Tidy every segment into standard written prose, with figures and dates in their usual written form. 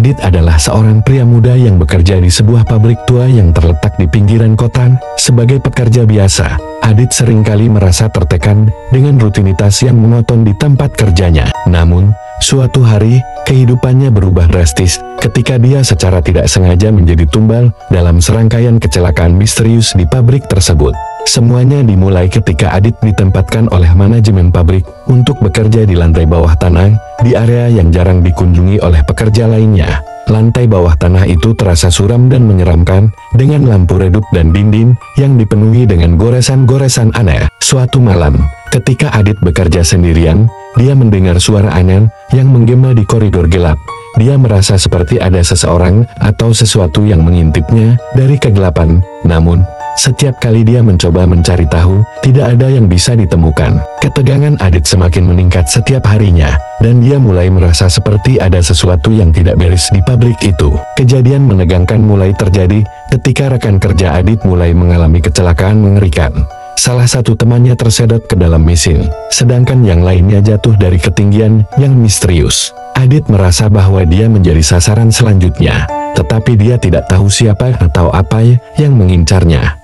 Adit adalah seorang pria muda yang bekerja di sebuah pabrik tua yang terletak di pinggiran kota. Sebagai pekerja biasa, Adit seringkali merasa tertekan dengan rutinitas yang monoton di tempat kerjanya. Namun, suatu hari, kehidupannya berubah drastis ketika dia secara tidak sengaja menjadi tumbal dalam serangkaian kecelakaan misterius di pabrik tersebut. Semuanya dimulai ketika Adit ditempatkan oleh manajemen pabrik untuk bekerja di lantai bawah tanah, di area yang jarang dikunjungi oleh pekerja lainnya. Lantai bawah tanah itu terasa suram dan menyeramkan, dengan lampu redup dan dinding yang dipenuhi dengan goresan-goresan aneh. Suatu malam, ketika Adit bekerja sendirian, dia mendengar suara aneh yang menggema di koridor gelap. Dia merasa seperti ada seseorang atau sesuatu yang mengintipnya dari kegelapan. Namun, setiap kali dia mencoba mencari tahu, tidak ada yang bisa ditemukan. Ketegangan Adit semakin meningkat setiap harinya, dan dia mulai merasa seperti ada sesuatu yang tidak beres di pabrik itu. Kejadian menegangkan mulai terjadi ketika rekan kerja Adit mulai mengalami kecelakaan mengerikan. Salah satu temannya tersedot ke dalam mesin, sedangkan yang lainnya jatuh dari ketinggian yang misterius. Adit merasa bahwa dia menjadi sasaran selanjutnya, tetapi dia tidak tahu siapa atau apa yang mengincarnya.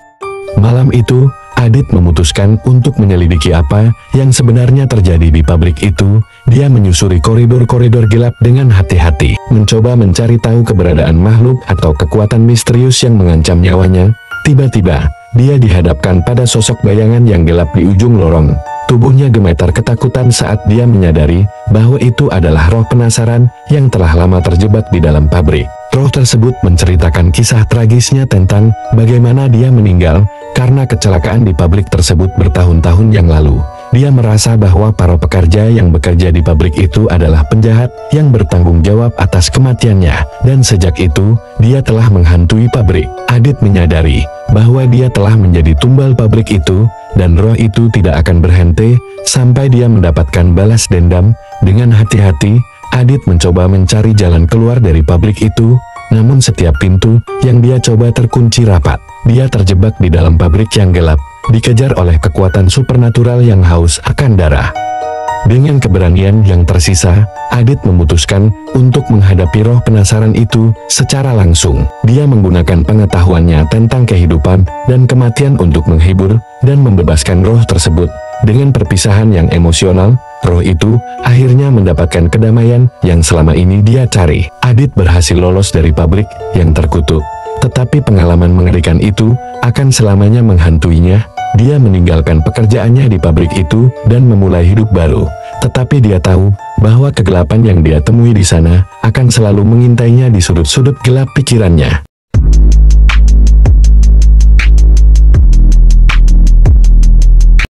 Malam itu, Adit memutuskan untuk menyelidiki apa yang sebenarnya terjadi di pabrik itu. Dia menyusuri koridor-koridor gelap dengan hati-hati, mencoba mencari tahu keberadaan makhluk atau kekuatan misterius yang mengancam nyawanya. Tiba-tiba, dia dihadapkan pada sosok bayangan yang gelap di ujung lorong. Tubuhnya gemetar ketakutan saat dia menyadari bahwa itu adalah roh penasaran yang telah lama terjebak di dalam pabrik. Roh tersebut menceritakan kisah tragisnya tentang bagaimana dia meninggal karena kecelakaan di pabrik tersebut bertahun-tahun yang lalu. Dia merasa bahwa para pekerja yang bekerja di pabrik itu adalah penjahat yang bertanggung jawab atas kematiannya, dan sejak itu, dia telah menghantui pabrik. Adit menyadari bahwa dia telah menjadi tumbal pabrik itu, dan roh itu tidak akan berhenti sampai dia mendapatkan balas dendam. Dengan hati-hati, Adit mencoba mencari jalan keluar dari pabrik itu, namun setiap pintu yang dia coba terkunci rapat. Dia terjebak di dalam pabrik yang gelap, dikejar oleh kekuatan supernatural yang haus akan darah. Dengan keberanian yang tersisa, Adit memutuskan untuk menghadapi roh penasaran itu secara langsung. Dia menggunakan pengetahuannya tentang kehidupan dan kematian untuk menghibur dan membebaskan roh tersebut. Dengan perpisahan yang emosional, roh itu akhirnya mendapatkan kedamaian yang selama ini dia cari. Adit berhasil lolos dari pabrik yang terkutuk, tetapi pengalaman mengerikan itu akan selamanya menghantuinya. Dia meninggalkan pekerjaannya di pabrik itu dan memulai hidup baru. Tetapi dia tahu bahwa kegelapan yang dia temui di sana akan selalu mengintainya di sudut-sudut gelap pikirannya.